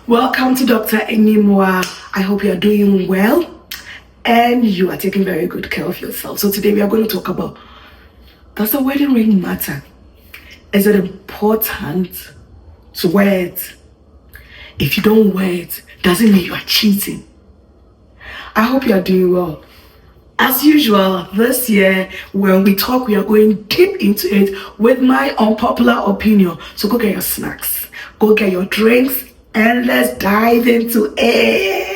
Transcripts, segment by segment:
Welcome to Dr.Animwaa. I hope you are doing well and you are taking very good care of yourself. So today we are going to talk about, does the wedding ring matter? Is it important to wear it? If you don't wear it, does it mean you are cheating? I hope you are doing well. As usual, this year, when we talk, we are going deep into it with my unpopular opinion. So go get your snacks, go get your drinks, and let's dive into it.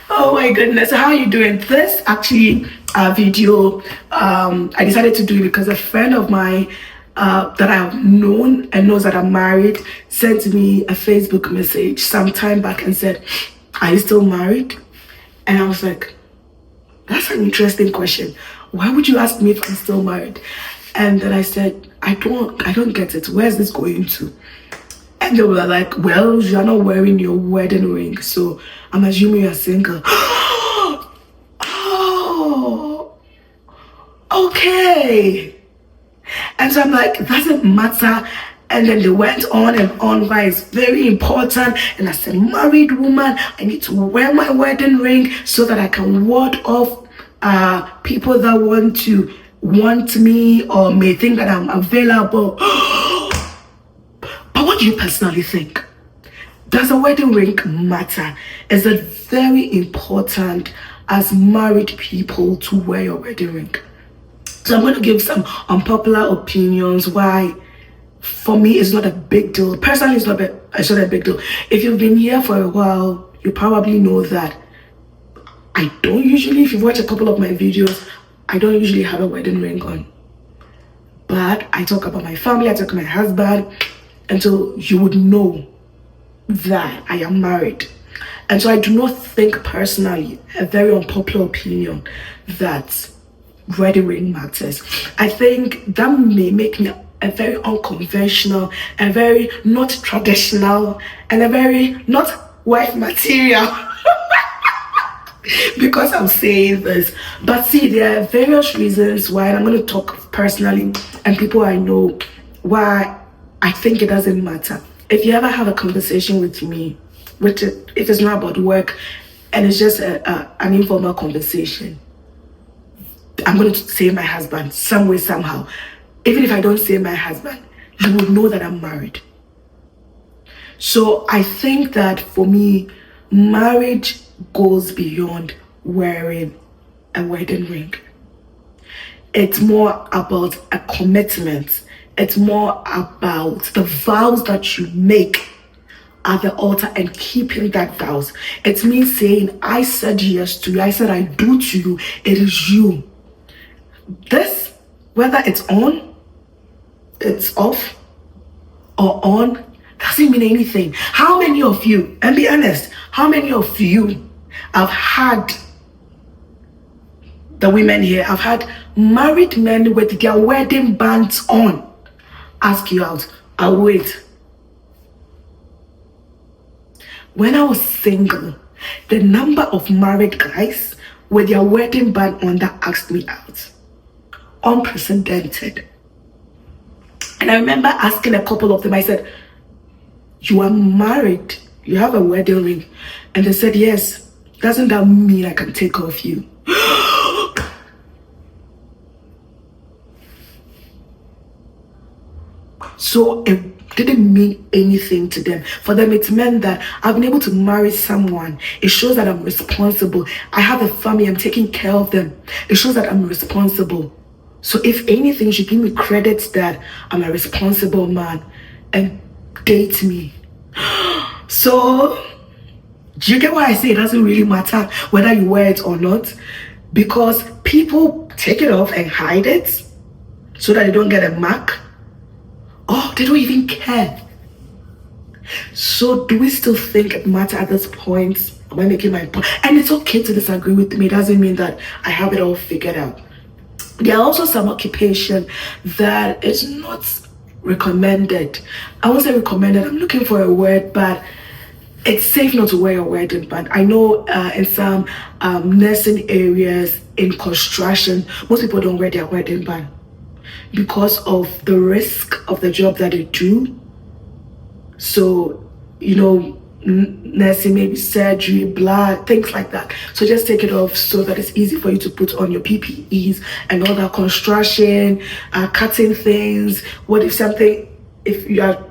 Oh my goodness, how are you doing? This actually video, I decided to do it because a friend of mine that I have known and knows that I'm married sent me a Facebook message some time back and said, "Are you still married?" And I was like, that's an interesting question. Why would you ask me if I'm still married? And then I said, I don't get it. Where's this going to? And they were like, well, you're not wearing your wedding ring, so I'm assuming you're single. Oh, okay. And so I'm like, doesn't matter. And then they went on and on why it's very important. And as a married woman, I need to wear my wedding ring so that I can ward off people that want me or may think that I'm available. But what do you personally think? Does a wedding ring matter? Is it very important as married people to wear your wedding ring? So I'm going to give some unpopular opinions why for me it's not a big deal. Personally, it's not a big deal. If you've been here for a while, you probably know that I don't usually, if you've watched a couple of my videos, I don't usually have a wedding ring on. But I talk about my family, I talk about my husband, and so you would know that I am married. And so I do not think personally, a very unpopular opinion, that wedding ring matters. I think that may make me a very unconventional, a very not traditional, and a very not wife material. Because I'm saying this. But see, there are various reasons why, and I'm going to talk personally and people I know, why I think it doesn't matter. If you ever have a conversation with me, which if it's not about work and it's just an informal conversation, I'm going to say my husband some way, somehow. Even if I don't say my husband, you will know that I'm married. So I think that for me, marriage goes beyond wearing a wedding ring. It's more about a commitment. It's more about the vows that you make at the altar and keeping that vows. It's me saying, I said yes to you. I said I do to you. It is you. This, whether it's on, it's off, or on, doesn't mean anything. How many of you, and be honest, how many of you have had, the women here, have had married men with their wedding bands on ask you out? I'll wait. When I was single, the number of married guys with their wedding band on that asked me out, unprecedented. And I remember asking a couple of them, I said, you are married, you have a wedding ring? And they said, yes. Doesn't that mean I can take off you? So it didn't mean anything to them. For them, it meant that I've been able to marry someone. It shows that I'm responsible. I have a family, I'm taking care of them. It shows that I'm responsible. So if anything, you should give me credit that I'm a responsible man and date me. So, do you get why I say it doesn't really matter whether you wear it or not? Because people take it off and hide it so that they don't get a mark. Oh, they don't even care. So do we still think it matters at this point? Am I making my point? And it's okay to disagree with me. It doesn't mean that I have it all figured out. There are also some occupation that is not recommended. I won't say recommended, I'm looking for a word, but it's safe not to wear your wedding band. I know in some nursing areas, in construction, most people don't wear their wedding band because of the risk of the job that they do. So, you know, nursing, maybe surgery, blood, things like that. So just take it off so that it's easy for you to put on your PPEs and all that construction, cutting things. What if you are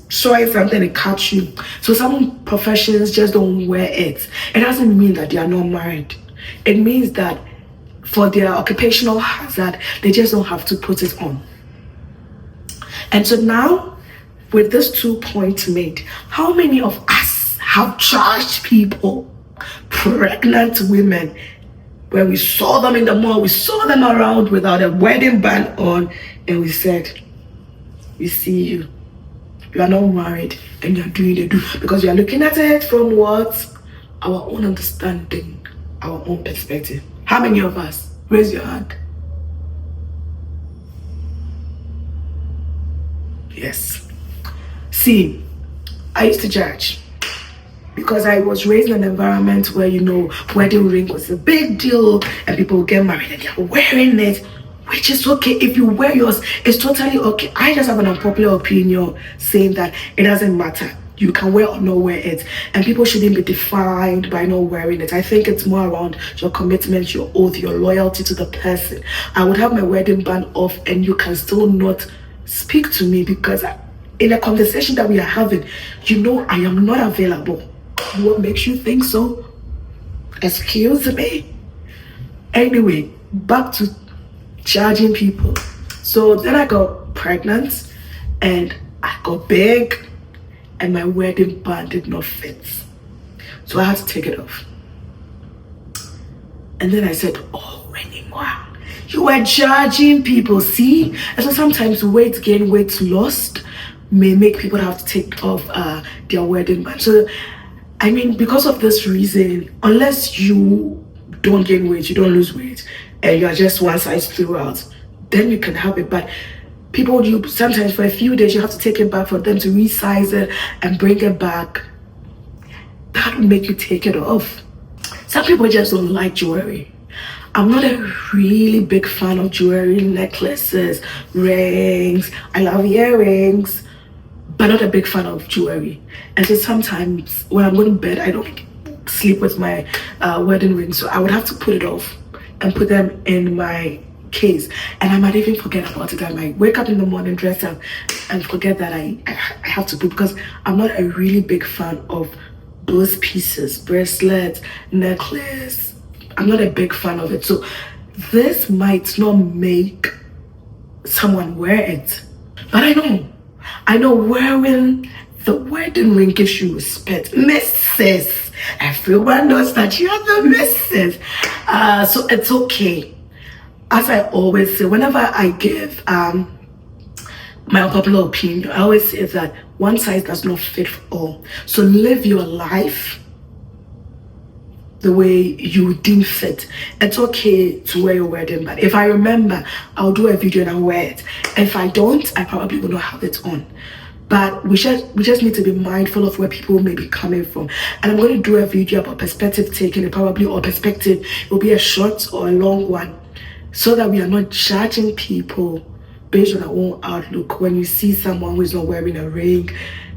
showing something and catch you? So some professions just don't wear it. It doesn't mean that they are not married. It means that for their occupational hazard, they just don't have to put it on. And so now, with these 2 points made, how many of us have charged people, pregnant women, when we saw them in the mall, we saw them around without a wedding band on, and we said, we see you. You are not married and you're doing the do, because you are looking at it from what? Our own understanding, our own perspective. How many of us? Raise your hand. Yes. See, I used to judge because I was raised in an environment where, you know, wedding ring was a big deal and people would get married and they're wearing it, which is okay. If you wear yours, it's totally okay. I just have an unpopular opinion saying that it doesn't matter. You can wear or not wear it, and people shouldn't be defined by not wearing it. I think it's more around your commitment, your oath, your loyalty to the person. I would have my wedding band off and you can still not speak to me because in a conversation that we are having, you know I am not available. What makes you think so? Excuse me? Anyway, back to judging people. So then I got pregnant and I got big and my wedding band did not fit. So I had to take it off. And then I said, oh, Animwaa, you were judging people, see? And so sometimes weight gain, weight lost may make people have to take off their wedding band. So, I mean, because of this reason, unless you don't gain weight, you don't lose weight, and you are just one size throughout, then you can have it. But people, you sometimes for a few days, you have to take it back for them to resize it and bring it back. That will make you take it off. Some people just don't like jewelry. I'm not a really big fan of jewelry, necklaces, rings. I love earrings, but not a big fan of jewelry. And so sometimes when I'm going to bed, I don't sleep with my wedding ring. So I would have to put it off and put them in my case. And I might even forget about it. I might wake up in the morning, dress up, and forget that I have to put, because I'm not a really big fan of those pieces, bracelets, necklace. I'm not a big fan of it. So this might not make someone wear it. But I know wearing the wedding ring gives you respect. Mrs. Everyone knows that you are the Mrs. So it's okay. As I always say, whenever I give my unpopular opinion, I always say that one size does not fit for all. So live your life the way you deem fit. It's okay to wear your wedding band. If I remember, I'll do a video and I'll wear it. If I don't, I probably will not have it on. But we just need to be mindful of where people may be coming from. And I'm going to do a video about perspective taking, probably, or perspective. It will be a short or a long one, so that we are not judging people based on our own outlook. When you see someone who is not wearing a ring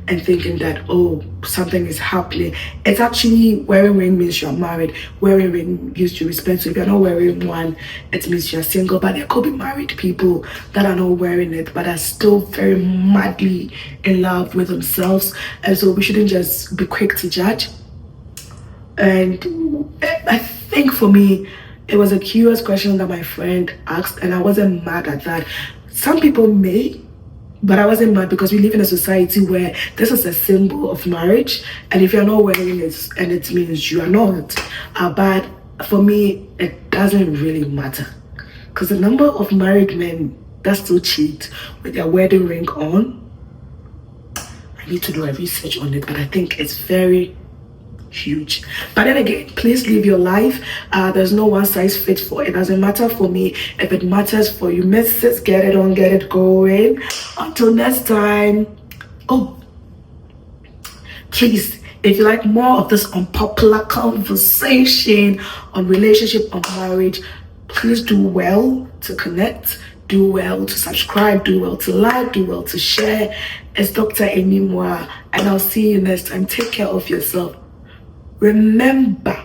and thinking that, oh, something is happening, it's actually, wearing ring means you're married. Wearing ring gives you respect. So if you're not wearing one, it means you're single. But there could be married people that are not wearing it but are still very madly in love with themselves. And so we shouldn't just be quick to judge. And I think for me, it was a curious question that my friend asked, and I wasn't mad at that. Some people may, but I wasn't mad, because we live in a society where this is a symbol of marriage, and if you're not wearing it, and it means you are not. But for me, it doesn't really matter, because the number of married men that still cheat with their wedding ring on, I need to do a research on it, but I think it's very huge. But then again, please live your life. There's no one size fits for it. Doesn't matter for me. If it matters for you, missus, get it on, get it going. Until next time. Oh, please If you like more of this unpopular conversation on relationship, on marriage, please do well to connect, do well to subscribe, do well to like, do well to share. It's Dr.Animwaa, and I'll see you next time. Take care of yourself. Remember,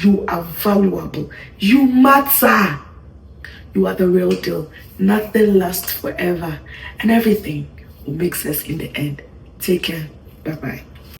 you are valuable. You matter. You are the real deal. Nothing lasts forever, and everything will make sense in the end. Take care. Bye-bye.